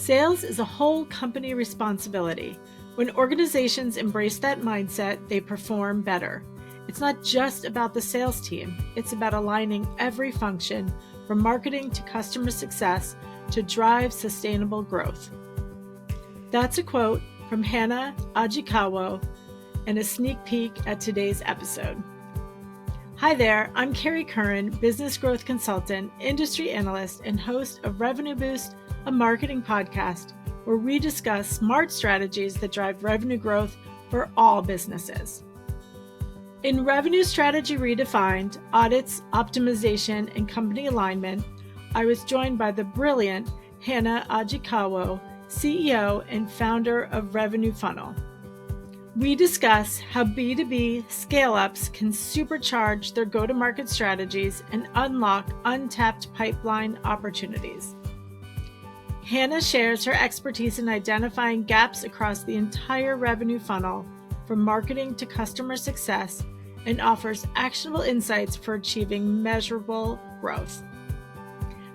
Sales is a whole company responsibility. When organizations embrace that mindset, they perform better. It's not just about the sales team, it's about aligning every function from marketing to customer success to drive sustainable growth. That's a quote from Hannah Ajikawo and a sneak peek at today's episode. Hi there, I'm Carrie Curran, business growth consultant, industry analyst, and host of Revenue Boost, a marketing podcast where we discuss smart strategies that drive revenue growth for all businesses. In Revenue Strategy Redefined, Audits, Optimization, and Company Alignment, I was joined by the brilliant Hannah Ajikawo, CEO and founder of Revenue Funnel. We discuss how B2B scale-ups can supercharge their go-to-market strategies and unlock untapped pipeline opportunities. Hannah shares her expertise in identifying gaps across the entire revenue funnel, from marketing to customer success, and offers actionable insights for achieving measurable growth.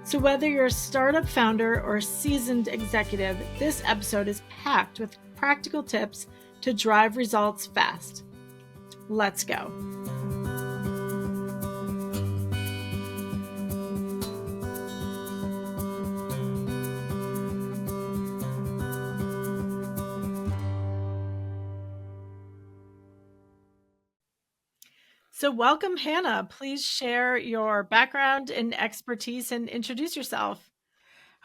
So whether you're a startup founder or a seasoned executive, this episode is packed with practical tips to drive results fast. Let's go. So welcome, Hannah. Please share your background and expertise and introduce yourself.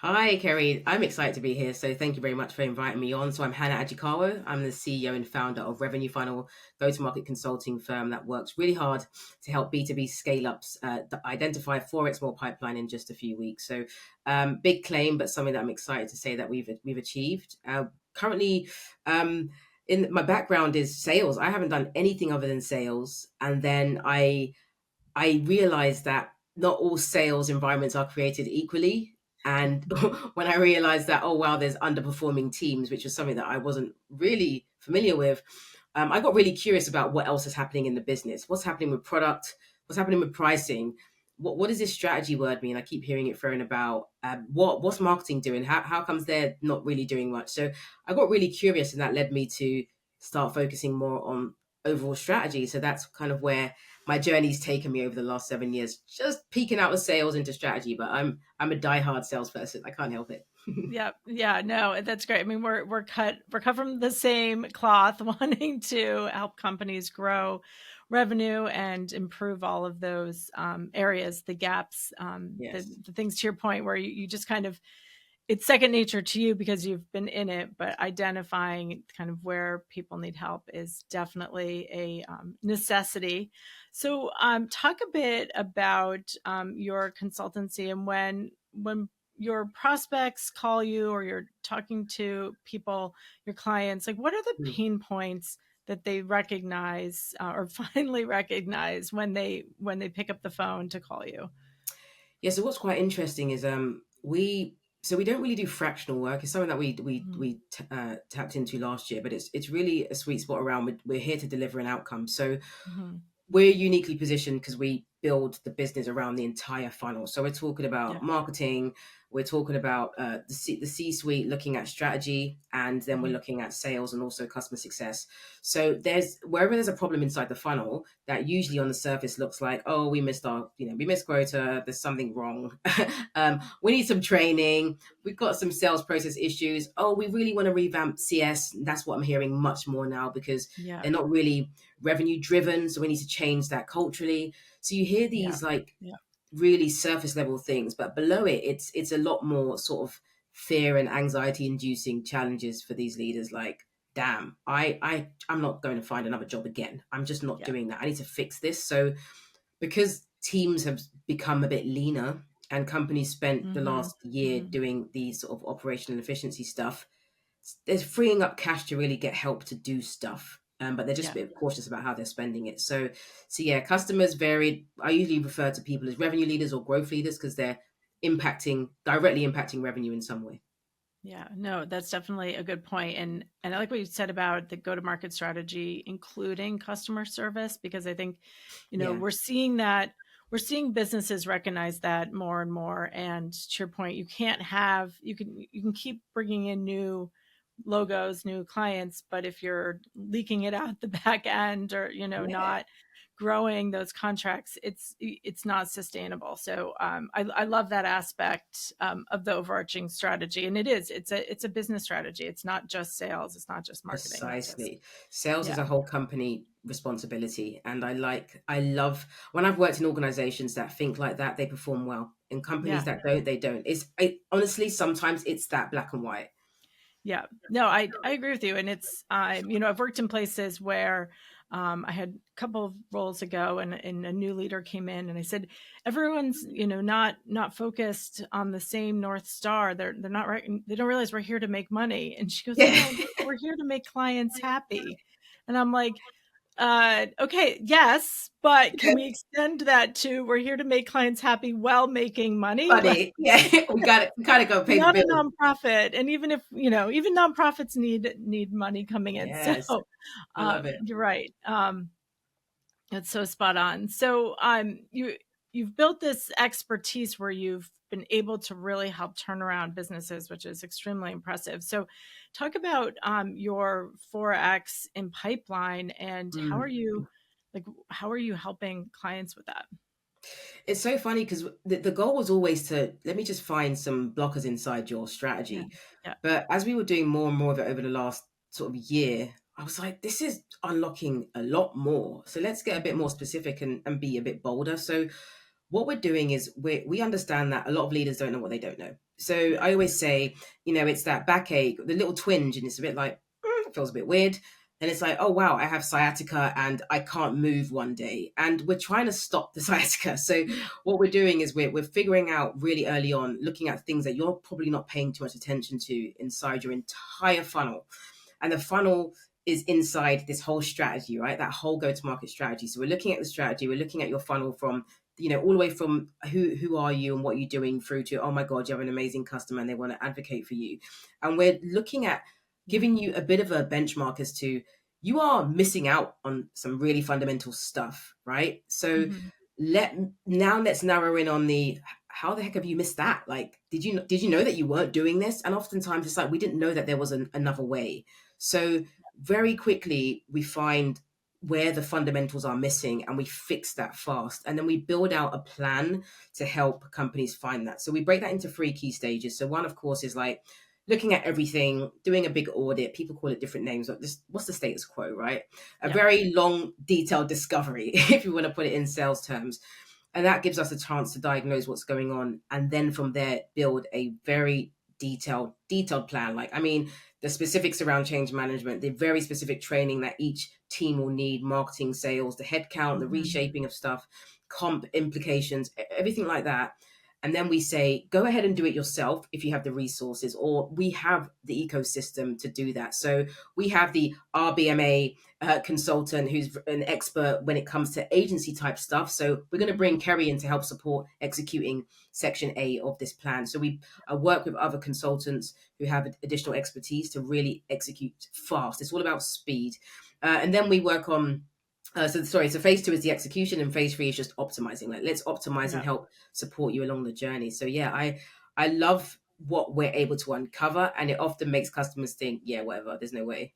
Hi, Kerry. I'm excited to be here. So thank you very much for inviting me on. So I'm Hannah Ajikawo. I'm the CEO and founder of Revenue Funnel, go-to-market consulting firm that works really hard to help B2B scale-ups identify 4x more pipeline in just a few weeks. So big claim, but something that I'm excited to say that we've achieved. Currently, in my background is sales. I haven't done anything other than sales. And then I realized that not all sales environments are created equally. And when I realized that, oh, wow, there's underperforming teams, which was something that I wasn't really familiar with, I got really curious about what else is happening in the business. What's happening with product? What's happening with pricing? What does this strategy word mean? I keep hearing it thrown about. What's marketing doing? How comes they're not really doing much? So I got really curious, and that led me to start focusing more on overall strategy. So that's kind of where my journey's taken me over the last 7 years, just peeking out of sales into strategy. But I'm a diehard salesperson. I can't help it. Yeah, no, that's great. I mean, we're cut from the same cloth, wanting to help companies grow revenue and improve all of those areas, the gaps, Yes. the things, to your point, where you just kind of, it's second nature to you because you've been in it, but identifying kind of where people need help is definitely a necessity. So talk a bit about your consultancy, and when your prospects call you or you're talking to people, your clients, like what are the Mm. pain points that they recognize or finally recognize when they pick up the phone to call you? Yeah. So what's quite interesting is we don't really do fractional work. It's something that tapped into last year, but it's really a sweet spot around. We're here to deliver an outcome. So Mm-hmm. we're uniquely positioned because we build the business around the entire funnel. So we're talking about Yeah. marketing, we're talking about the C-suite, looking at strategy, and then we're Mm-hmm. looking at sales and also customer success. So there's wherever there's a problem inside the funnel that usually on the surface looks like, oh, we missed quota, there's something wrong. We need some training. We've got some sales process issues. Oh, we really want to revamp CS. That's what I'm hearing much more now because Yeah. they're not really revenue driven, so we need to change that culturally. So you hear Yeah. these like Yeah. really surface level things, but below it it's a lot more sort of fear and anxiety inducing challenges for these leaders. Like, damn, I'm not going to find another job again. I'm just not Yeah. doing that. I need to fix this. So because teams have become a bit leaner and companies spent the Mm-hmm. last year Mm-hmm. doing these sort of operational efficiency stuff, there's freeing up cash to really get help to do stuff. But they're just a Yeah. bit cautious about how they're spending it. So yeah, customers varied. I usually refer to people as revenue leaders or growth leaders because they're directly impacting revenue in some way. Yeah, no, that's definitely a good point. And I like what you said about the go-to-market strategy, including customer service, because I think, Yeah. we're seeing that we're seeing businesses recognize that more and more. And to your point, you can keep bringing in new logos, new clients, but if you're leaking it out the back end, or Yeah. not growing those contracts, it's not sustainable. So I love that aspect of the overarching strategy, and it's a business strategy. It's not just sales. It's not just marketing. Precisely. Sales is Yeah, a whole company responsibility. And I love when I've worked in organizations that think like that, they perform well. In companies yeah. that don't, they don't. Honestly, sometimes it's that black and white. Yeah, no, I agree with you, and it's I've worked in places where I had a couple of roles ago, and a new leader came in, and I said, everyone's not focused on the same North Star. They're not right. They don't realize we're here to make money, and she goes, Yeah. no, we're here to make clients happy, and I'm like, okay, yes, but can we extend that to we're here to make clients happy while making money? Like, Funny. Yeah. We kind of got to pay the not a bills. nonprofit, and even if even nonprofits need money coming in. So Yes. I love it. you're right. It's so spot on. So you've built this expertise where you've been able to really help turn around businesses, which is extremely impressive. So talk about your 4x in pipeline, and Mm. how are you helping clients with that? It's so funny because the goal was always to let me just find some blockers inside your Yeah, strategy. yeah. But as we were doing more and more of it over the last sort of year, I was like, this is unlocking a lot more. So let's get a bit more specific and be a bit bolder. So what we're doing is we understand that a lot of leaders don't know what they don't know. So Yeah. I always say, it's that backache, the little twinge, and it's a bit like, it feels a bit weird. And it's like, oh, wow, I have sciatica and I can't move one day. And we're trying to stop the sciatica. So what we're doing is we're figuring out really early on, looking at things that you're probably not paying too much attention to inside your entire funnel. And the funnel is inside this whole strategy, right? That whole go-to-market strategy. So we're looking at the strategy, we're looking at your funnel from all the way from who are you and what you're doing through to, oh my God, you have an amazing customer and they want to advocate for you. And we're looking at Yeah. giving you a bit of a benchmark as to you are missing out on some really fundamental stuff, right? So Mhm. let's narrow in on the how the heck have you missed that? Like, did you know that you weren't doing this? And oftentimes it's like we didn't know that there was another way. So very quickly we find where the fundamentals are missing and we fix that fast, and then we build out a plan to help companies find that. So we break that into three key stages. So one, of course, is like looking at everything, doing a big audit. People call it different names, but just what's the status quo, right? A Yeah. very long, detailed discovery, if you want to put it in sales terms. And that gives us a chance to diagnose what's going on. And then from there, build a very detailed plan. Like, I mean, the specifics around change management, the very specific training that each team will need, marketing, sales, the headcount, the Mhm. reshaping of stuff, comp implications, everything like that. And then we say, go ahead and do it yourself if you have the resources, or we have the ecosystem to do that. So we have the RBMA consultant who's an expert when it comes to agency type stuff. So we're going to bring Mhm. Kerry in to help support executing section A of this plan. So we work with other consultants who have additional expertise to really execute fast. It's all about speed. And then we work on so phase two is the execution, and phase three is just optimizing. Like, let's optimize and Yeah. help support you along the journey. So yeah, I love what we're able to uncover, and it often makes customers think, yeah, whatever, there's no way,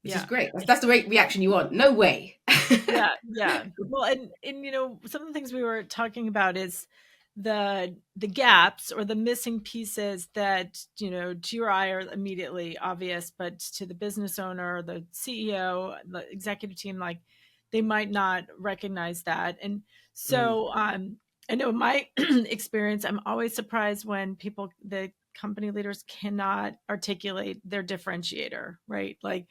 which is Yeah. great. That's the reaction you want. No way. Yeah, yeah. Well, and some of the things we were talking about is the gaps or the missing pieces that, to your eye are immediately obvious, but to the business owner, the CEO, the executive team, like they might not recognize that. And Mm, so I know in my experience, I'm always surprised when the company leaders cannot articulate their differentiator, right? Like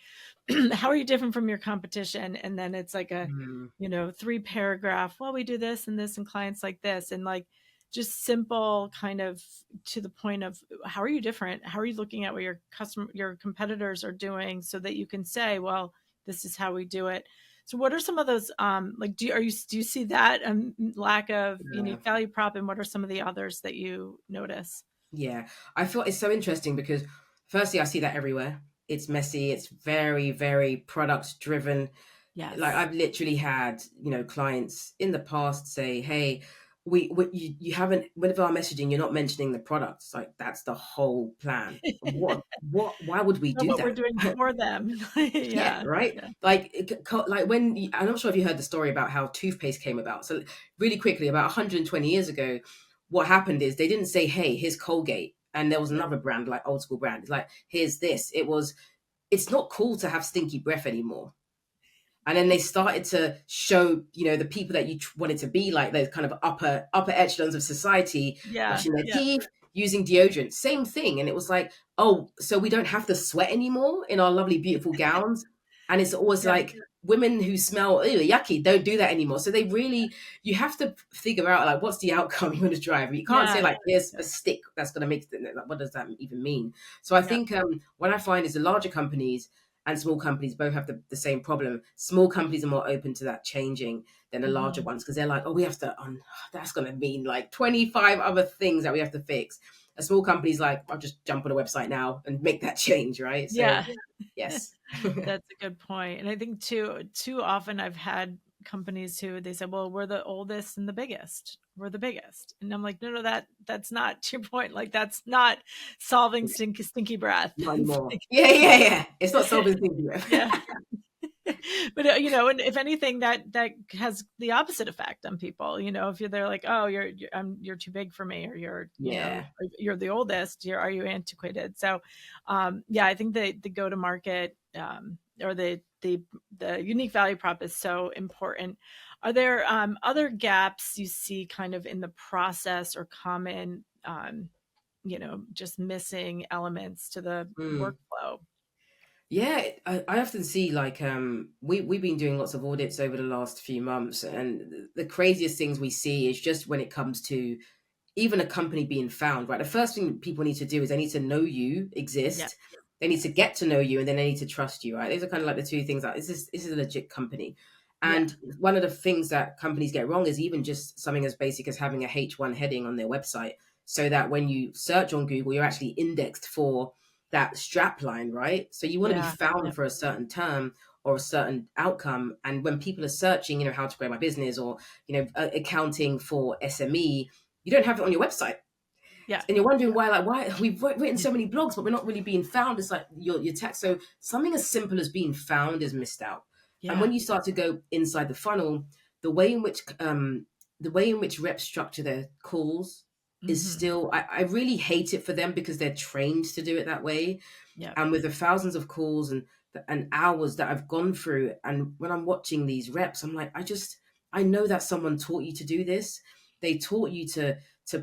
how are you different from your competition? And then it's like a, mm, 3 paragraph, well, we do this and this and clients like this. And like just simple kind of to the point of how are you different? How are you looking at what your competitors are doing so that you can say, well, this is how we do it. So what are some of those like do you see that lack of yeah. unique value prop, and what are some of the others that you notice? Yeah, I feel it's so interesting because firstly, I see that everywhere. It's messy. It's very, very product driven. Like Yes. I've literally had, clients in the past say, "Hey, you haven't, with our messaging, you're not mentioning the product." It's like, that's the whole plan. Why would we Know do what we're that? doing for them. Yeah, Yeah. right. Yeah. Like, like when I'm not sure if you heard the story about how toothpaste came about. So, really quickly, about 120 years ago, what happened is they didn't say, "Hey, here's Colgate," and there was Yeah. another brand, like old school brand. It's like, "Here's this." It's not cool to have stinky breath anymore. And then they started to show, the people that you wanted to be like, those kind of upper echelons of society, Yeah. brushing their Yeah. teeth, using deodorant, same thing. And it was like, oh, so we don't have to sweat anymore in our lovely beautiful gowns. And it's always Yeah. like women who smell, ew, yucky, don't do that anymore. So they really, you have to figure out, like, what's the outcome you want to drive. You can't say, Yeah. like, here's Yeah. a stick that's going to make it, like, what does that even mean? So I Yeah. think what I find is the larger companies and small companies both have the same problem. Small companies are more open to that changing than the larger Mhm. ones, because they're like, oh, we have to, that's going to mean like 25 other things that we have to fix. A small company's like, I'll just jump on a website now and make that change, right? So, Yeah. yes. That's a good point. And I think too often I've had companies who they say, "Well, we're the oldest and the biggest. We're the biggest." And I'm like, "No, no, that's not to your point. Like that's not solving stinky breath." Not It's anymore. like, Yeah, yeah, yeah. It's not solving things. yeah. But and if anything, that has the opposite effect on people. If they're like, "Oh, you're too big for me," or Yeah. you're the oldest. Are you antiquated? So, yeah, I think the go to market or the unique value prop is so important. Are there other gaps you see kind of in the process or common, just missing elements to the Mm. workflow? Yeah, I often see, like, we've been doing lots of audits over the last few months, and the craziest things we see is just when it comes to even a company being found, right? The first thing people need to do is they need to know you Yeah, exist. They need to get to know you, and then they need to trust you, right? These are kind of like the two things that this is a legit company. yeah, And one of the things that companies get wrong is even just something as basic as having a H1 heading on their website, so that when you search on Google, you're actually indexed for that strap line, right? So you want to be yeah, found yeah, for a certain term or a certain outcome. And when people are searching, how to grow my business, or, accounting for SME, you don't have it on your website, yeah, and you're wondering why we've written so many blogs but we're not really being found. It's like your text. So something as simple as being found is missed out. And yeah. when you start to go inside the funnel, the way in which reps structure their calls is Mhm. still, I really hate it for them, because they're trained to do it that way. Yep. And with the thousands of calls and hours that I've gone through, and when I'm watching these reps, I'm like, I know that someone taught you to do this. They taught you to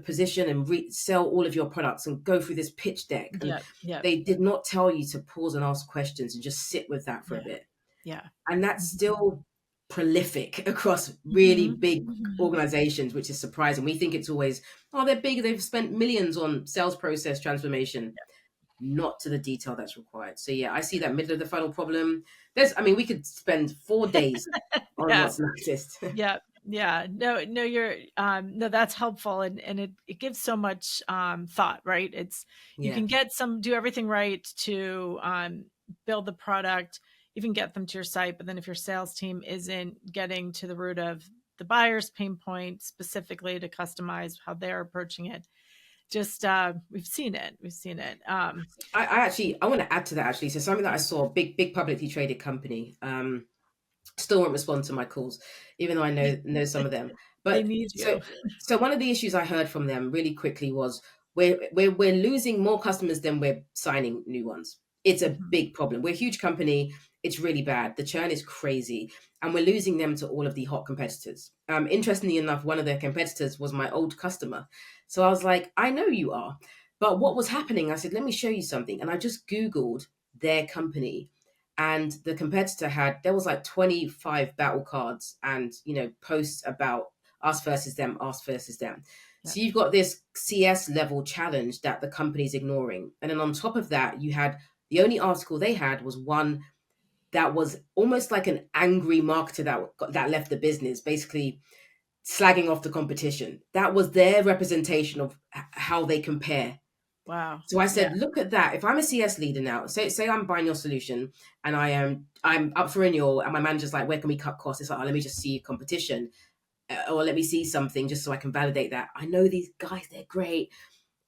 position and sell all of your products and go through this pitch deck, and Yep. Yep. they did not tell you to pause and ask questions and just sit with that for a Yeah. bit. Yeah. And that's Mhm. still prolific across really Mhm. big Mhm. organizations, which is surprising. We think it's always, oh, they're big, they've spent millions on sales process transformation, not to the detail that's required. So yeah, I see that middle of the funnel problem. We could spend 4 days on Yeah. what's noticed. Yeah. Yeah. No, no, no, that's helpful. And it gives so much thought, right? You Yeah. can do everything right to build the product, even get them to your site. But then if your sales team isn't getting to the root of the buyer's pain point specifically to customize how they're approaching it, just we've seen it. We've seen it. I want to add to that, actually. So something that I saw, big publicly traded company, still won't respond to my calls, even though I know some of them. They But need so you. so one of the issues I heard from them really quickly was, we're losing more customers than we're signing new ones. It's a Mhm. big problem. We're a huge company. It's really bad. The churn is crazy, and we're losing them to all of the hot competitors. Interestingly enough, one of their competitors was my old customer. So I was like, I know you are. But what was happening? I said, let me show you something. And I just Googled their company, and the competitor there was like 25 battle cards and, posts about us versus them. Yeah. So you've got this CS level challenge that the company's ignoring. And then on top of that, you had, the only article they had was one that was almost like an angry marketer that left the business, basically slagging off the competition. That was their representation of how they compare. Wow. So I Yeah. said, look at that. If I'm a CS leader now, say I'm buying your solution and I'm up for renewal, and my manager's like, where can we cut costs? It's like, oh, let me just see competition, or let me see something just so I can validate that. I know these guys, they're great.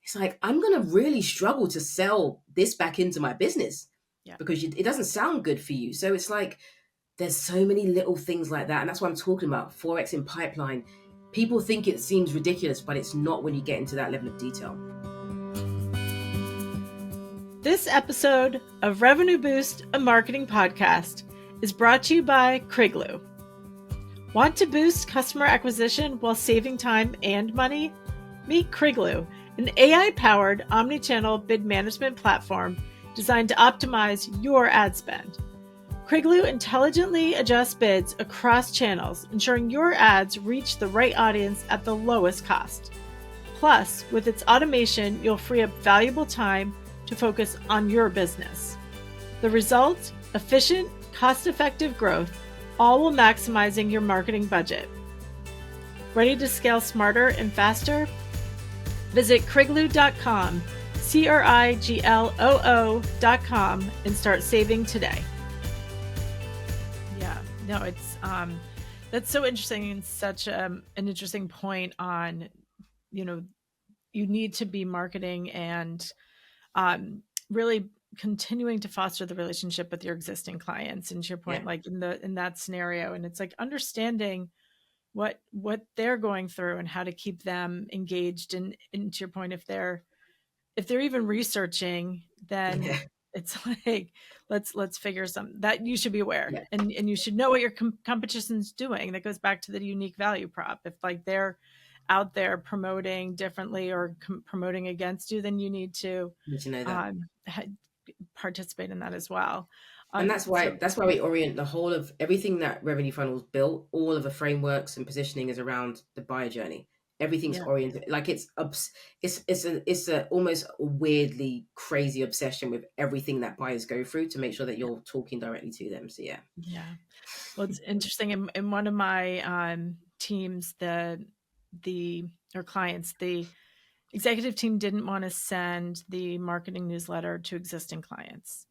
It's like, I'm gonna really struggle to sell this back into my business Yeah. because it doesn't sound good for you. So it's like there's so many little things like that, and that's what I'm talking about. Forex in pipeline. People think it seems ridiculous, but it's not when you get into that level of detail. This episode of Revenue Boost, a marketing podcast, is brought to you by Kriglu. Want to boost customer acquisition while saving time and money? Meet Kriglu, an AI-powered omnichannel bid management platform designed to optimize your ad spend. Kriglu intelligently adjusts bids across channels, ensuring your ads reach the right audience at the lowest cost. Plus, with its automation, you'll free up valuable time to focus on your business. The result? Efficient, cost-effective growth, all while maximizing your marketing budget. Ready to scale smarter and faster? Visit Kriglu.com, Kriglo.com, and start saving today. Yeah, no, it's that's so interesting, and such an interesting point on, you need to be marketing and really continuing to foster the relationship with your existing clients. And to your point, Yeah, like in that scenario, and it's like understanding what they're going through and how to keep them engaged. And to your point, if they're even researching, then yeah, it's like let's figure some that you should be aware, yeah. and you should know what your competition's doing. That goes back to the unique value prop. If like they're out there promoting differently or promoting against you, then you need to Need to know that. um, participate in that as well. And So that's why we orient the whole of everything that Revenue Funnels built. All of the frameworks and positioning is around the buyer journey. Everything's yeah, oriented like it's a almost a weirdly crazy obsession with everything that buyers go through to make sure that yeah, you're talking directly to them. So yeah, yeah. Well, it's interesting. In one of my teams, the or clients, the executive team didn't want to send the marketing newsletter to existing clients.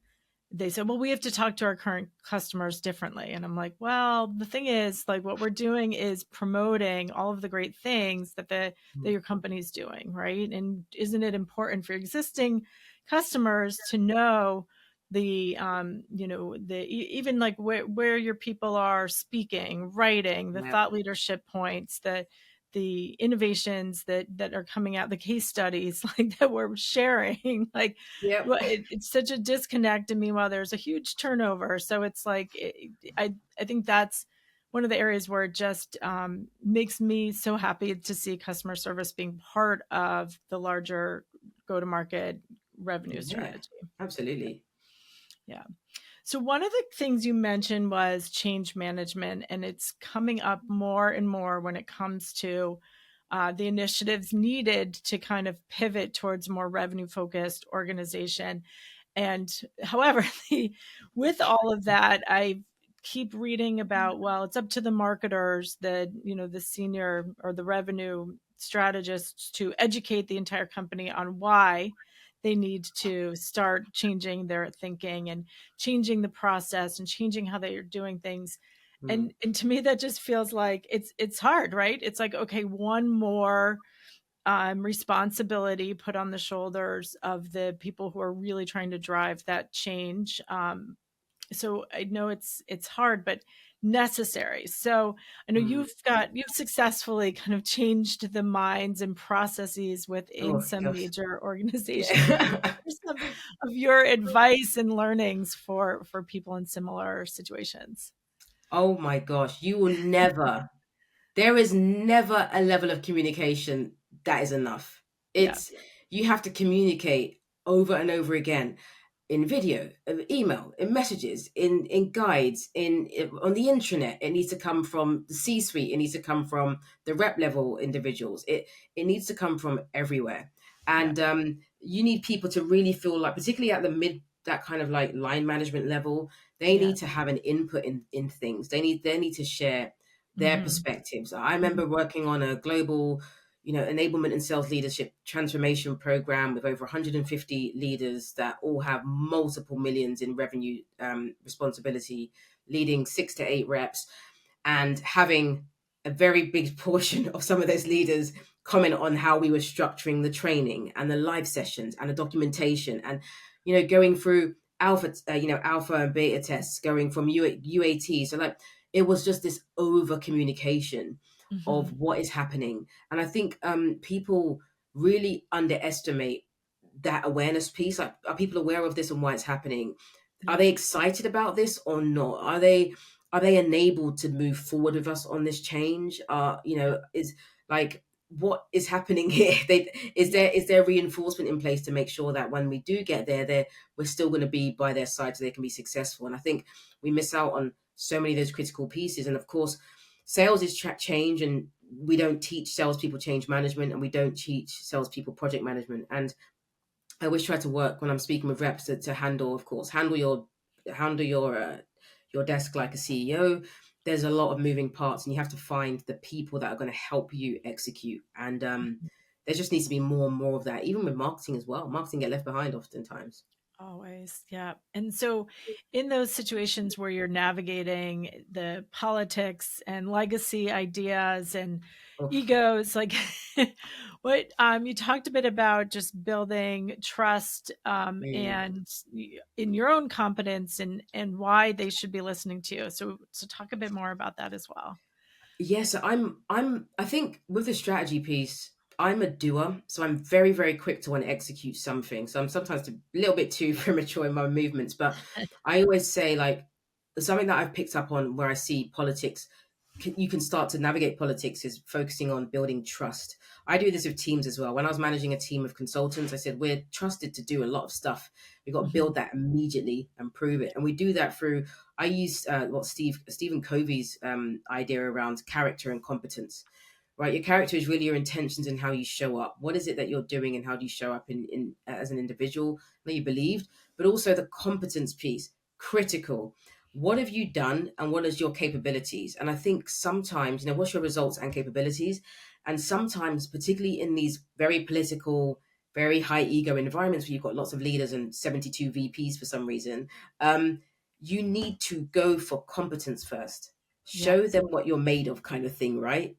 They said, well, we have to talk to our current customers differently. And I'm like, well, the thing is, like, what we're doing is promoting all of the great things that your company's doing, right? And isn't it important for existing customers to know even like where your people are speaking, writing, the yeah, thought leadership points, the innovations that are coming out, the case studies like that we're sharing, like yep, well, it's such a disconnect. And meanwhile, there's a huge turnover. So it's like, I think that's one of the areas where it just makes me so happy to see customer service being part of the larger go-to-market revenue yeah, strategy. absolutely. Yeah. So one of the things you mentioned was change management, and it's coming up more and more when it comes to the initiatives needed to kind of pivot towards more revenue focused organization. And however, with all of that, I keep reading about, well, it's up to the marketers, the senior or the revenue strategists to educate the entire company on why they need to start changing their thinking and changing the process and changing how they are doing things. Mm, And to me, that just feels like it's hard, right? It's like, okay, one more responsibility put on the shoulders of the people who are really trying to drive that change. So I know it's hard, but necessary. So I know mm. you've successfully kind of changed the minds and processes within Oh some gosh, major organizations. What yeah. are some of your advice and learnings for people in similar situations? Oh my gosh, you will never. There is never a level of communication that is enough. Yeah, It's you have to communicate over and over again in video, email, in messages, in guides, on the intranet. It needs to come from the C-suite. It needs to come from the rep level individuals. It needs to come from everywhere, yeah, and you need people to really feel like, particularly at the mid that kind of like line management level, they yeah. need to have an input in things. They need to share their Hmm. perspectives. I Hmm. remember working on a global enablement and sales leadership transformation program with over 150 leaders that all have multiple millions in revenue responsibility, leading 6 to 8 reps, and having a very big portion of some of those leaders comment on how we were structuring the training and the live sessions and the documentation, and going through alpha and beta tests, going from UAT. So like it was just this over communication Hmm. of what is happening. And I think people really underestimate that awareness piece. Like, are people aware of this and why it's happening? Are Yeah. they excited about this or not? Are they enabled to move forward with us on this change? Is like what is happening here? Yeah. Is there reinforcement in place to make sure that when we do get there, we're still going to be by their side so they can be successful? And I think we miss out on so many of those critical pieces. And of course, sales is change, and we don't teach salespeople change management, and we don't teach salespeople project management. And I always try to work when I'm speaking with reps to handle, of course, handle your desk like a CEO. There's a lot of moving parts, and you have to find the people that are going to help you execute. And there just needs to be more and more of that, even with marketing as well. Marketing get left behind oftentimes. Always, yeah. And so, in those situations where you're navigating the politics and legacy ideas and Oof. egos, like what you talked a bit about just building trust Mm. and in your own competence and why they should be listening to you. So talk a bit more about that as well. Yes, I think with the strategy piece, I'm a doer, so I'm very, very quick to want to execute something. So I'm sometimes a little bit too premature in my movements, but I always say like something that I've picked up on where I see politics, you can start to navigate politics is focusing on building trust. I do this with teams as well. When I was managing a team of consultants, I said we're trusted to do a lot of stuff. We've got to Mhm. build that immediately and prove it, and we do that through. I use what Stephen Covey's idea around character and competence. Right, your character is really your intentions and how you show up. What is it that you're doing, and how do you show up in as an individual that you believed, but also the competence piece, critical. What have you done, and what is your capabilities? And I think sometimes, what's your results and capabilities? And sometimes, particularly in these very political, very high ego environments where you've got lots of leaders and 72 VPs for some reason, um, you need to go for competence first. Yeah. Show them what you're made of, kind of thing, right?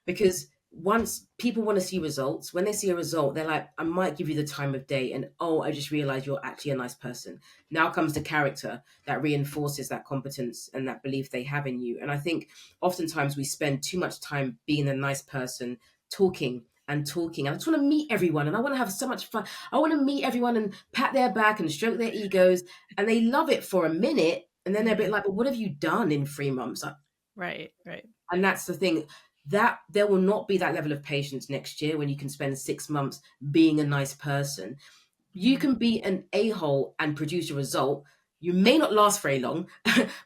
Because once people want to see results, when they see a result, they're like, I might give you the time of day, and oh, I just realized you're actually a nice person. Now comes the character that reinforces that competence and that belief they have in you. And I think oftentimes we spend too much time being a nice person, talking and talking. And I just want to meet everyone, and I want to have so much fun. I want to meet everyone and pat their back and stroke their egos. And they love it for a minute. And then they're a bit Mhm. like, but what have you done in 3 months? Right, right. And that's the thing, that there will not be that level of patience next year when you can spend 6 months being a nice person. You Mhm. can be an a-hole and produce a result. You may not last very long,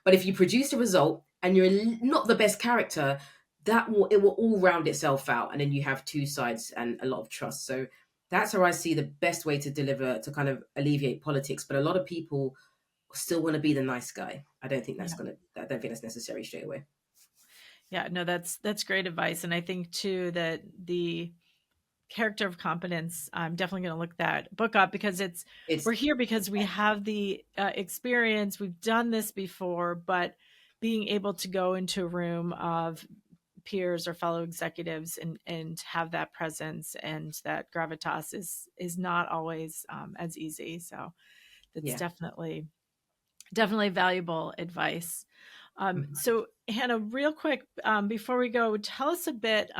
but if you produce a result and you're not the best character, it will all round itself out, and then you have two sides and a lot of trust. So that's how I see the best way to deliver, to kind of alleviate politics. But a lot of people still want to be the nice guy. Yeah. I don't think that's necessary straight away. Yeah, no, that's great advice, and I think too that the character of competence, I'm definitely going to look that book up because It's we're here because we have the experience, we've done this before, but being able to go into a room of peers or fellow executives and have that presence and that gravitas is not always as easy. So that's yeah. definitely valuable advice. Mhm. So Hannah, real quick, before we go, tell us a bit.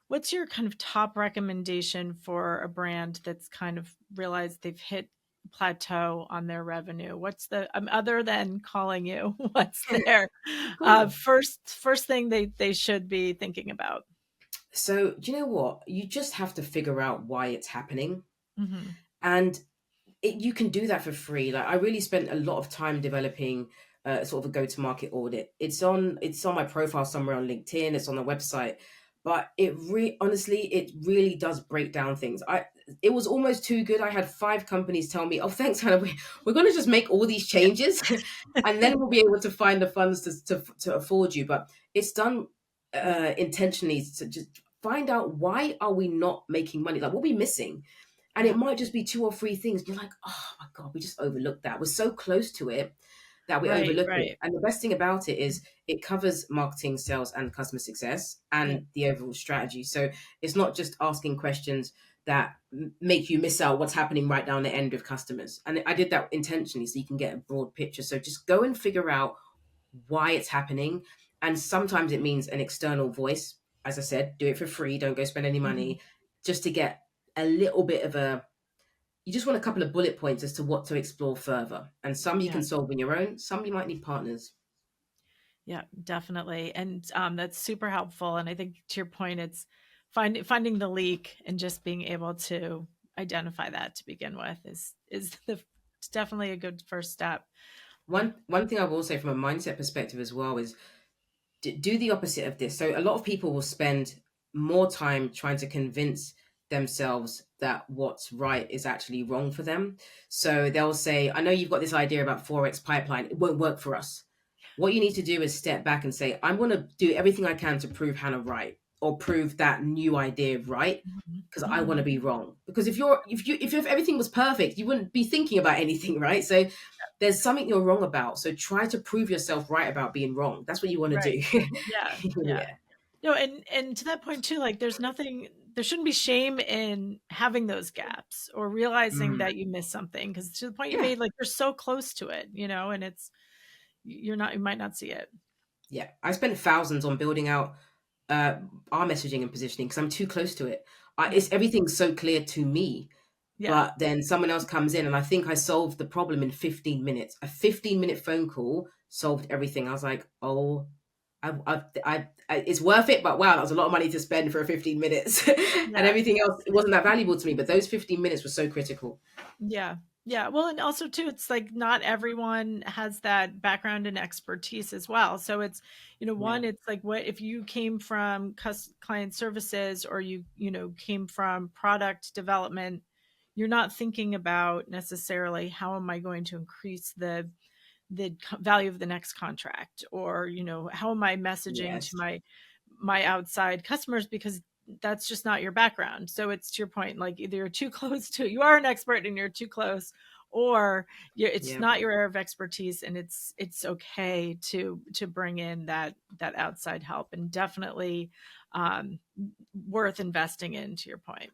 What's your kind of top recommendation for a brand that's kind of realized they've hit plateau on their revenue? What's the other than calling you? What's their Cool. first thing they should be thinking about? So, do you know what? You just have to figure out why it's happening. Hmm. And you can do that for free. Like I really spent a lot of time developing sort of a go-to-market audit. It's on my profile somewhere on LinkedIn. It's on the website, but honestly, it really does break down things. It was almost too good. I had 5 companies tell me, "Oh, thanks, Hannah. We're going to just make all these Yeah. changes, and then we'll be able to find the funds to afford you." But it's done Yeah. intentionally to just find out, why are we not making money? Like, what are we missing? And Yeah. it might just be 2 or 3 things. You're like, oh my God, we just overlooked that. We're so close to it that we Right. overlook it. Right. And the best thing about it is it covers marketing, sales, and customer success Yeah. and the overall strategy. So it's not just asking questions that make you miss out what's happening right down the end with customers. And I did that intentionally so you can get a broad picture. So just go and figure out why it's happening. And sometimes it means an external voice. As I said, do it for free. Don't go spend any Mhm. money, just to get a little bit of a, you just want a couple of bullet points as to what to explore further. And some you Yeah. can solve on your own, some you might need partners. Yeah, definitely. And that's super helpful. And I think to your point, it's finding the leak and just being able to identify that to begin with is it's definitely a good first step. One thing I will say from a mindset perspective as well is, do the opposite of this. So a lot of people will spend more time trying to convince themselves that what's right is actually wrong for them. So they'll say, I know you've got this idea about Forex pipeline, it won't work for us. What you need to do is step back and say, I'm going to do everything I can to prove Hannah right, or prove that new idea right, Mhm. because I want to Mhm. be wrong. Because if everything was perfect, you wouldn't be thinking about anything, right? So there's something you're wrong about. So try to prove yourself right about being wrong. That's what you want to Right. do. Yeah. Yeah. Yeah. No, and to that point too, like there shouldn't be shame in having those gaps or realizing Mm, that you missed something, because to the point you yeah. made, like you're so close to it, and you might not see it. Yeah. I spent thousands on building out uh, our messaging and positioning because I'm too close to it. Yeah. It's everything's so clear to me. Yeah. But then someone else comes in and I think I solved the problem in 15 minutes. A 15-minute phone call solved everything. I was like, oh, it's worth it. But wow, that was a lot of money to spend for 15 minutes. And Yeah. everything else, it wasn't that valuable to me. But those 15 minutes were so critical. Yeah. Yeah. Well, and also too, it's like not everyone has that background and expertise as well. So it's, Yeah. one, it's like, what if you came from client services, or you came from product development, you're not thinking about necessarily how am I going to increase the value of the next contract, or how am I messaging to Yes. my outside customers, because that's just not your background. So it's to your point, like either you're too close to, you are an expert and you're too close, or it's Yeah. not your area of expertise, and it's okay to bring in that outside help, and definitely um worth investing in, to your point.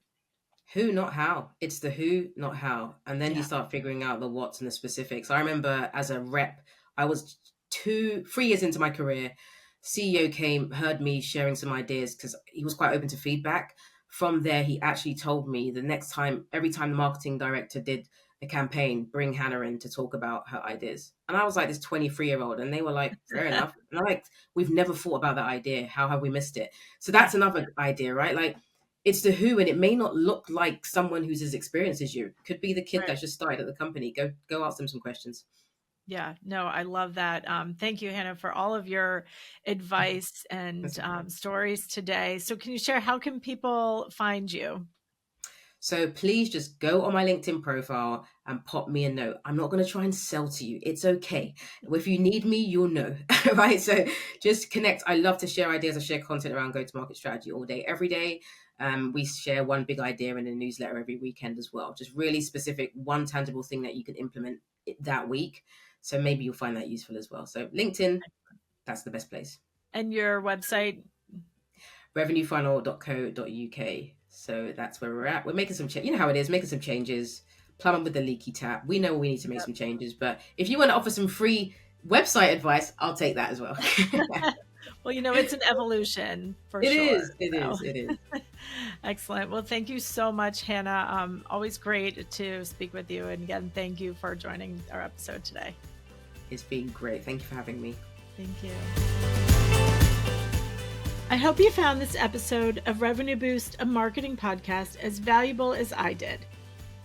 Who, not how. It's the who, not how. And then you Yeah. start figuring out the what's and the specifics. I remember as a rep, I was 3 years into my career. CEO came, heard me sharing some ideas because he was quite open to feedback. From there, he actually told me the next time, every time the marketing director did a campaign, bring Hannah in to talk about her ideas. And I was like this 23-year-old, and they were like, fair enough. And I'm like, we've never thought about that idea. How have we missed it? So Yeah. that's another idea, right? Like, it's the who, and it may not look like someone who's as experienced as you. Could be the kid Right. that's just started at the company. Go ask them some questions. Yeah, no, I love that. Thank you, Hannah, for all of your advice and That's okay. stories today. So, can you share, how can people find you? So please just go on my LinkedIn profile and pop me a note. I'm not going to try and sell to you. It's okay. If you need me, you'll know. Right. So just connect. I love to share ideas. I share content around go to market strategy all day, every day. We share one big idea in a newsletter every weekend as well. Just really specific, one tangible thing that you can implement that week. So maybe you'll find that useful as well. So LinkedIn, that's the best place. And your website? Revenuefunnel.co.uk. So that's where we're at. We're making some you know how it is, making some changes, plumbing with the leaky tap. We know we need to make some changes, but if you want to offer some free website advice, I'll take that as well. Well, it's an evolution for It sure. is. It So, is. It is. excellent. Well, thank you so much, Hannah. Always great to speak with you. And again, thank you for joining our episode today. It's been great. Thank you for having me. Thank you. I hope you found this episode of Revenue Boost, a marketing podcast, as valuable as I did.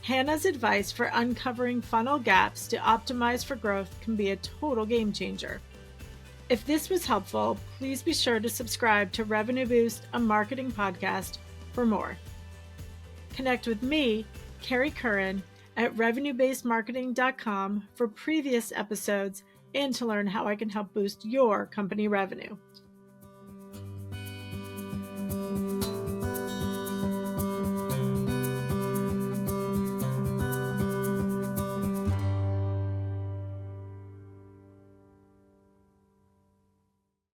Hannah's advice for uncovering funnel gaps to optimize for growth can be a total game changer. If this was helpful, please be sure to subscribe to Revenue Boost, a marketing podcast, for more. Connect with me, Carrie Curran, at revenuebasedmarketing.com for previous episodes and to learn how I can help boost your company revenue.